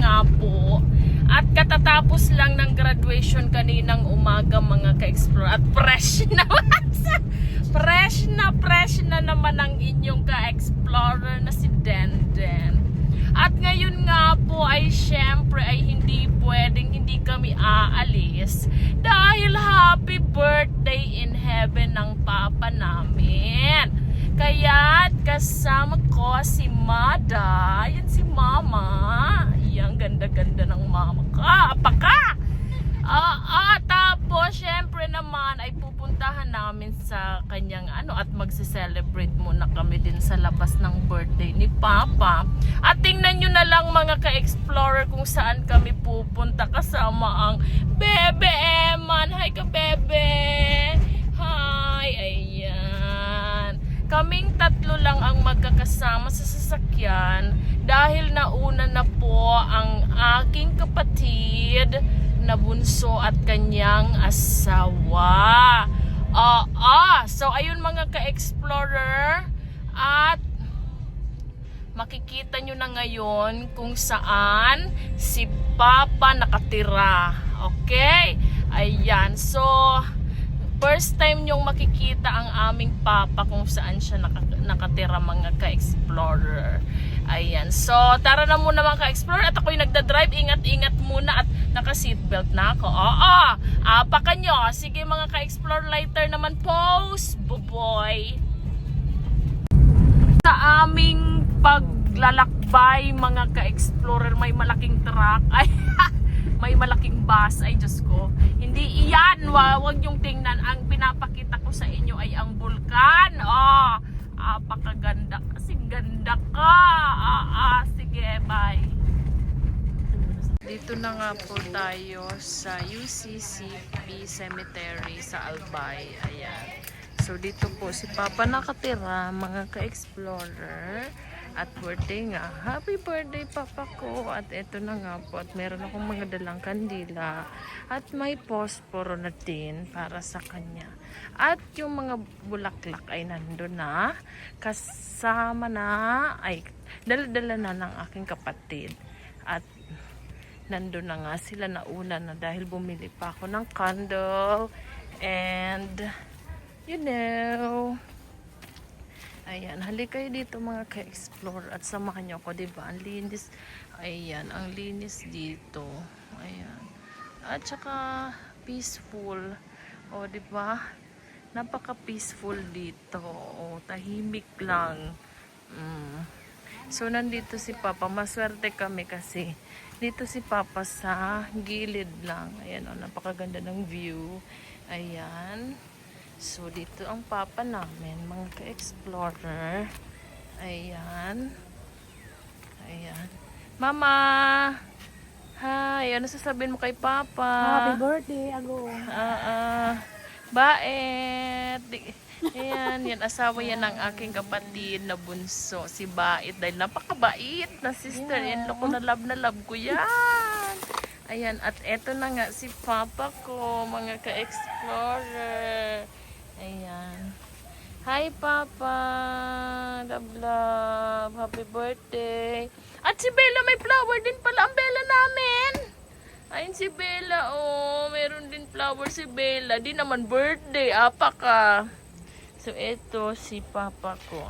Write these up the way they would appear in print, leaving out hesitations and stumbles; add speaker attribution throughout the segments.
Speaker 1: nga po. At katatapos lang ng graduation kaninang umaga mga ka-explore. At fresh na fresh na naman ang inyong ka-explorer na si Denden. At ngayon nga po ay syempre ay hindi pwedeng hindi kami aalis dahil happy birthday in heaven ng papa namin. Kaya kasama ko si Mada, yan si Mama. Yan, ganda-ganda ng mama ka. Apaka! Tapos syempre naman ay pupuntahan namin sa kanyang at magse-celebrate muna kami din sa labas ng birthday ni Papa. At tingnan nyo na lang mga ka-explorer kung saan kami pupunta kasama ang Bebe Eman. Hi ka Bebe! Hi! Ayan. Kaming tatlo lang ang magkakasama sa sasakyan dahil nauna na po ang aking kapatid na bunso at kanyang asawa. So ayun mga ka-explorer, at makikita nyo na ngayon kung saan si Papa nakatira. Okay? Ayan. So first time nyong makikita ang aming Papa kung saan siya nakatira mga ka-explorer. Ayan. So, tara na muna mga ka-explorer. At ako'y nagdadrive. Ingat-ingat muna at naka-seatbelt na ako. Apaka nyo. Sige mga ka-explorer, later naman pose. Buboy. Sa aming paglalakbay mga ka-explorer, may malaking truck. Ay, may malaking bus. Ay, Diyos ko. Hindi iyan. Huwag yung tingnan. Ang pinapakita ko sa inyo ay ang bulkan. Apakaganda. Kasing ganda ka. Sige, bye. Dito na nga po tayo sa UCCP Cemetery sa Albay. Ayan. So, dito po si Papa nakatira, mga ka-explorer. At birthday nga. Happy birthday Papa ko. At ito na nga po. At meron akong mga dalang kandila. At may posporo na din para sa kanya. At yung mga bulaklak ay nandun na. Kasama na. Ay, dala-dala na ng aking kapatid. At nandun na nga sila nauna na dahil bumili pa ako ng candle. And, you know, ayan, halik kayo dito mga ka-explore at samahan nyo ako, diba? Ang linis, ayan, ang linis dito. Ayan. At saka, peaceful. O, diba? Napaka-peaceful dito. O, tahimik lang. So, nandito si Papa. Maswerte kami kasi dito si Papa sa gilid lang. Ayan, o, napakaganda ng view. Ayan. So, dito ang Papa namin, mga ka-explorer. Ayan. Ayan. Mama! Hi! Ano sasabihin mo kay Papa?
Speaker 2: Happy birthday, Ago!
Speaker 1: Bait! Ayan, yan. Asawa yan ng aking kapatid na bunso. Si Bait. Dahil napakabait na sister-in-law ko. Na love ko yan. Ayan. At eto na nga si Papa ko, mga ka-explorer. Ayan. Hi, Papa. Love. Happy birthday. At si Bella, may flower din pala ang Bella namin. Ayun si Bella, oh. Meron din flower si Bella. Di naman birthday. Apaka. So, ito si Papa ko.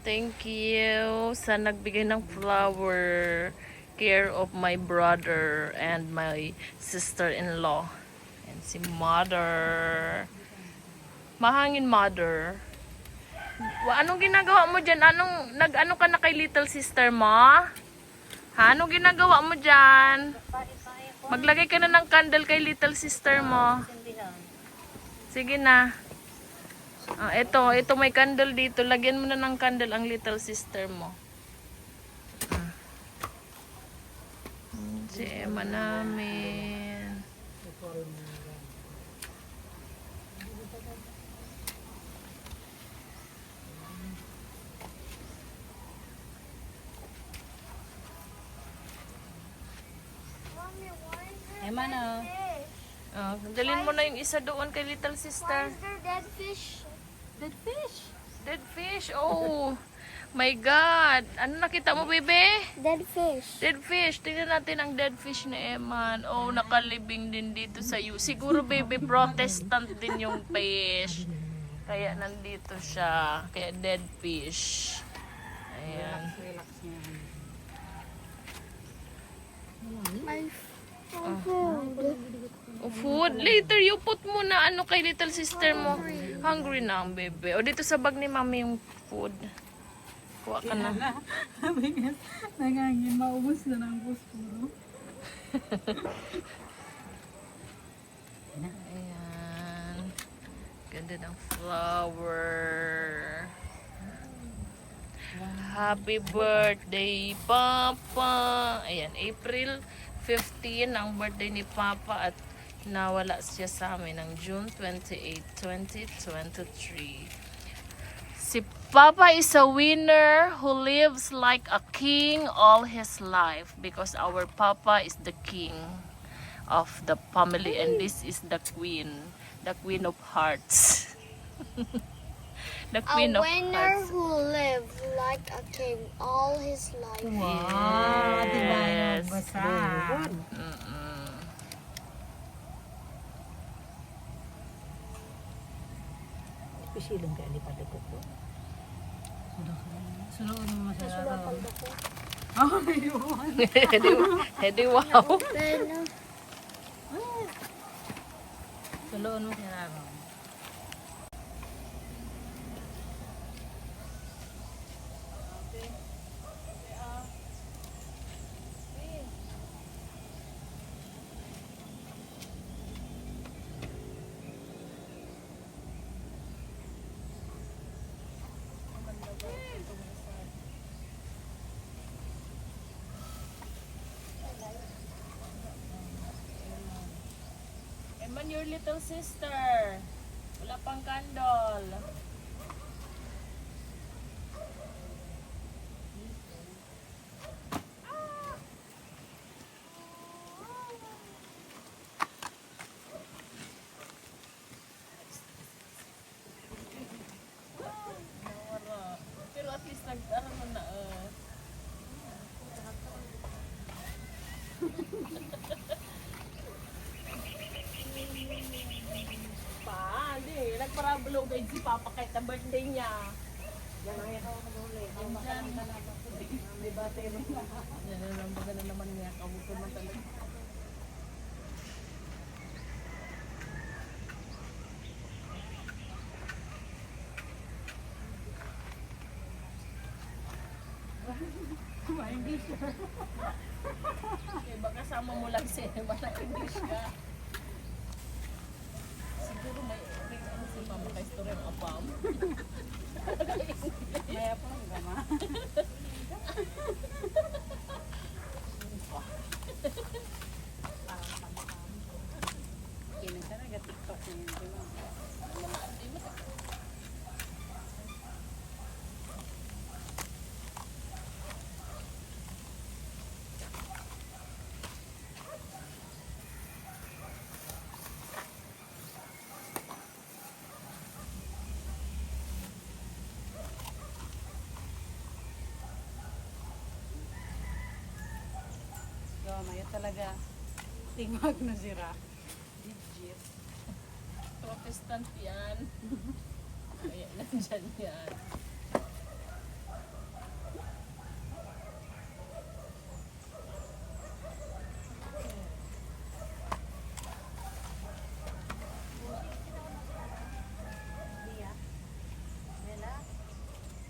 Speaker 1: Thank you sa nagbigay ng flower. Care of my brother and my sister-in-law. And si Mother. Mahangin Mother. Anong ginagawa mo dyan? Nag-ano ka na kay little sister mo? Ha? Anong ginagawa mo dyan? Maglagay ka na ng candle kay little sister mo. Sige na. Ito may candle dito. Lagyan mo na ng candle ang little sister mo. Si Emma namin.
Speaker 2: Emma na.
Speaker 1: Dalhin mo na yung isa doon kay little sister.
Speaker 2: Why is there dead fish? Dead fish?
Speaker 1: Dead fish? Oh. My God! Ano nakita mo, bebe?
Speaker 3: Dead fish.
Speaker 1: Dead fish. Tingnan natin ang dead fish ni Eman. Oh, nakalibing din dito sa iyo. Siguro, baby, protestant din yung fish. Kaya nandito siya. Kaya dead fish. Ayan.
Speaker 3: My food.
Speaker 1: Oh, food. Later, you put mo na ano kay little sister mo. Hungry na ang bebe. O, dito sa bag ni mami yung food. Kuha ka na.
Speaker 2: Nangangin, maubos na ng puspuro.
Speaker 1: Ayan. Ganda ng flower. Happy birthday, Papa! Ayan, April 15 ang birthday ni Papa at nawala siya sa amin ng June 28, 2023. Si Papa is a winner who lives like a king all his life because our Papa is the king of the family and this is the queen of hearts. The
Speaker 3: A
Speaker 1: queen of
Speaker 3: winner
Speaker 1: hearts.
Speaker 3: who lived like a king all his life.
Speaker 2: Wow, di ba yung
Speaker 1: Yes.
Speaker 2: basa?
Speaker 1: Mm-mm.
Speaker 2: Pisilong kaya di pada ko. Sunod mo masarap. Oh, yun.
Speaker 1: Hedi wow.
Speaker 3: Then,
Speaker 2: Sunod mo masarap.
Speaker 1: Eman, your little sister. Wala pang candle. Nawara. Pero at least nag-aral na. Pa, hindi. Nagparablo guys si Papa kahit na birthday niya. Yan ang ikaw mag-uli. Yan. May bate rin. Yan ang baga na naman niya. Kamuto man talaga. Okay, baka sama mo lang si Emma na English ka. Siguro may ano si Mama kay story ng apam.
Speaker 2: Maya pa lang gama. Kini sana ga TikTok niya, di ba? So, maya talaga tingog na sira. Legit.
Speaker 1: Protestant yan. Ayan, nandyan yan.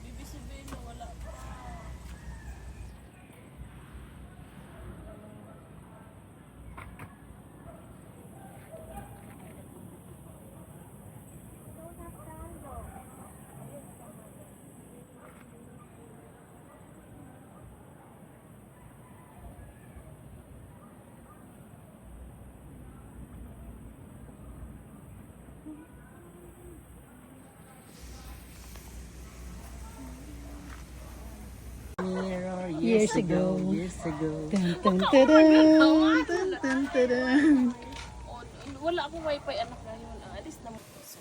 Speaker 1: Bibi sabihin mo, wala.
Speaker 2: Years ago.
Speaker 4: Years ago.
Speaker 2: Dun, dun, dun, dun, dun, dun, dun.
Speaker 1: Oh, wala akong wifi anak ngayon. Alis na mo. So,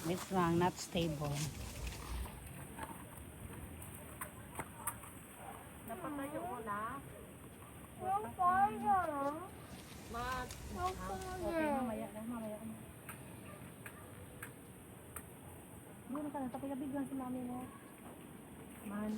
Speaker 2: This one not stable.
Speaker 1: Napatayo mo na.
Speaker 3: Yung fire.
Speaker 1: Mat.
Speaker 3: Yung
Speaker 2: Okay,
Speaker 3: fire.
Speaker 2: mamaya na, mamaya na. Doon ka na, tapilabig lang si mami mo.
Speaker 1: Man.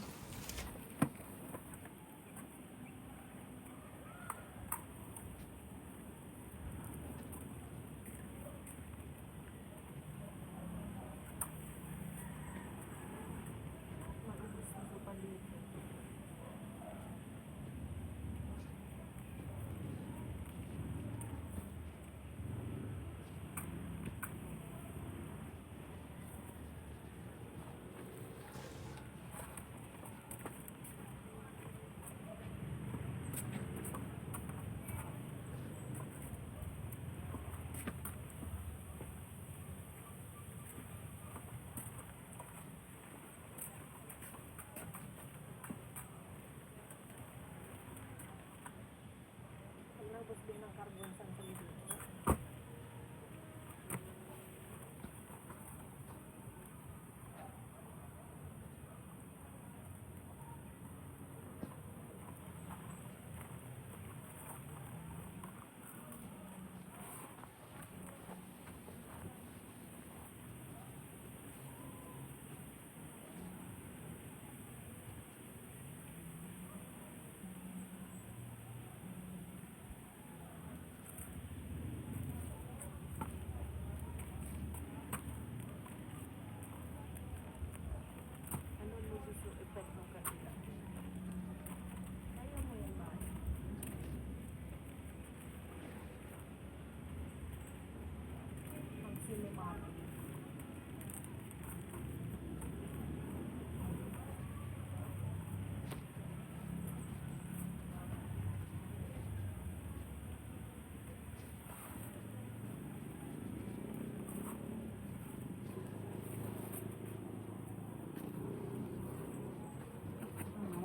Speaker 1: Nagubos din ng carbon sa dito.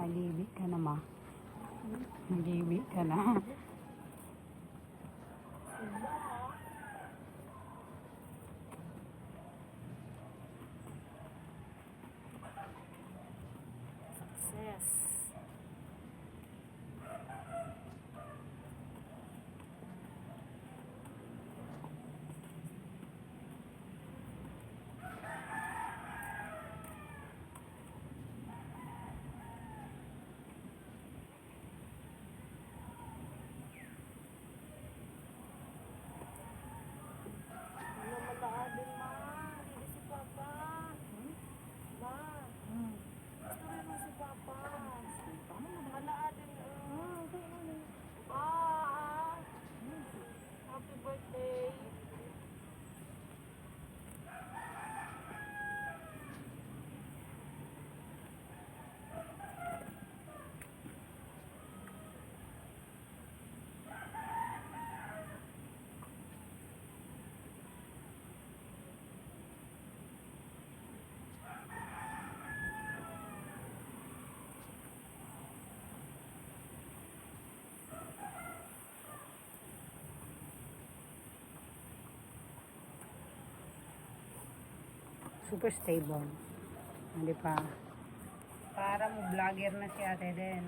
Speaker 2: Naliwi ka na ma. Naliwi ka na.
Speaker 1: Success. Ano malaadin ma? Hindi si Papa. Ma. Gusto rin mo si Papa. Malaadin. Happy birthday.
Speaker 2: Super stable. Hindi pa. Para mo vlogger na si ate din.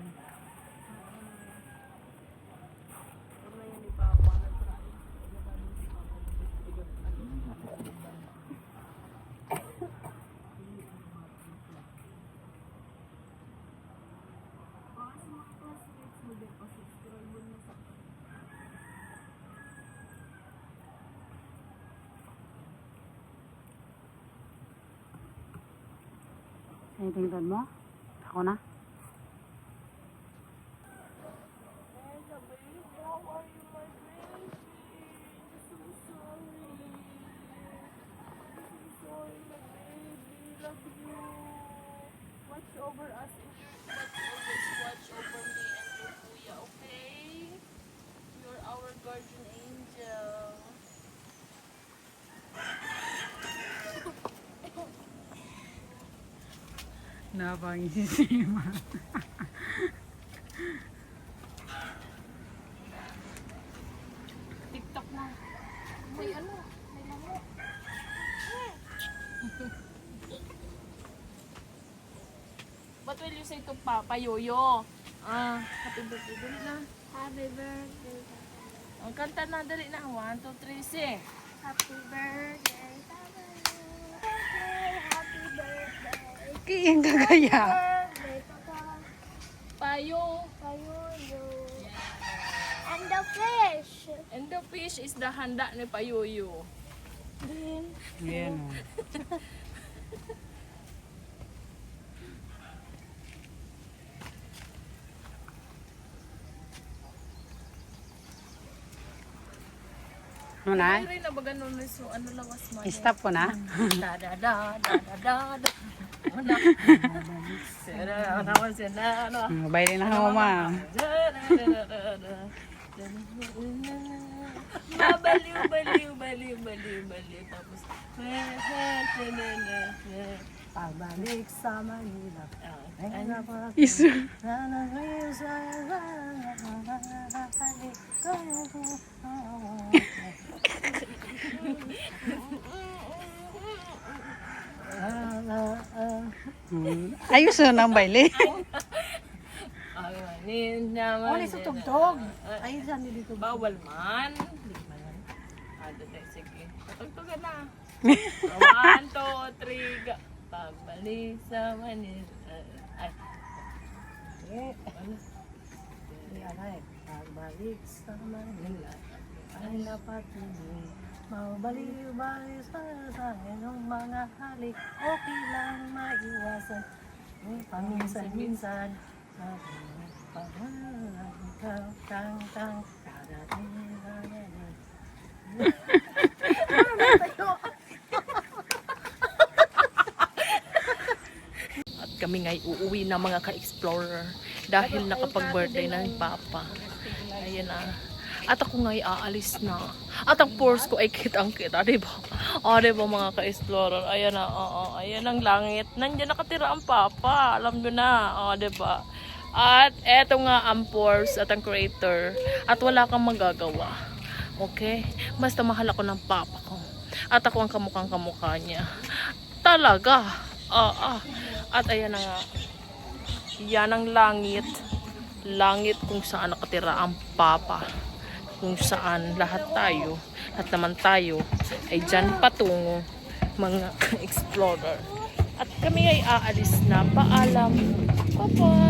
Speaker 1: Ano yun ni Papa?
Speaker 2: Ano tingin mo? Ako na?
Speaker 1: Watch over us in your, but always watch over me and your kuya, okay? You're our guardian angel.
Speaker 2: Napangisisima.
Speaker 1: TikTok na. May ano? May lamok. What will you say to Papa Yoyo? Happy birthday. Dali na.
Speaker 3: Happy birthday.
Speaker 1: Ang kanta na, dali na. 1, 2, 3, say.
Speaker 3: Happy birthday. Happy birthday.
Speaker 2: Kiyang gagaya.
Speaker 3: Birthday, Papa.
Speaker 1: Payo.
Speaker 3: Payuyo. And the fish.
Speaker 1: And the fish is the handa ni Payoyo. Then,
Speaker 2: Ayan o. Ano na?
Speaker 1: rin na ba ganun so ano lawas mo?
Speaker 2: Stop ko na.
Speaker 1: Da da da da da da. Wala. Sera naman sila ano.
Speaker 2: Mabay rin na ako, ma.
Speaker 1: Baliw, baliw, baliw, baliw, baliw. Tapos,
Speaker 2: Pabalik sa Manila.
Speaker 1: Isu.
Speaker 2: Ayos na ng baile.
Speaker 1: Uli sa tugtog. Ay, saan dito? Bawal man. Hindi man. Dito, sige. Patugtugan na. 1, 2, 3, go. Pagbalik sa Manila. Ay. Pagbalik sa Manila. Ay napatuloy. Mabaliw-baliw sa ng mga halik. Okay lang maiwasan. Paminsan-minsan. Tang-tang. At kami nga'y uuwi na mga ka-explorer dahil nakapag-birthday ng Papa. Ayan na. At ako nga'y aalis na. At ang purse ko ay kitang-kita, diba? Diba mga ka-explorer? Ayan na, ayan ang langit. Nandiyan nakatira ang Papa. Alam nyo na, diba? At eto nga ang purse at ang creator. At wala kang magagawa. Okay? Basta mahal ako ng Papa ko. At ako ang kamukhang-kamukha niya. Talaga. At ayan na nga. Yan ang langit. Langit kung saan nakatira ang Papa. Kung saan lahat naman tayo ay dyan patungo mga explorer. At kami ay aalis na. Paalam. Bye-bye.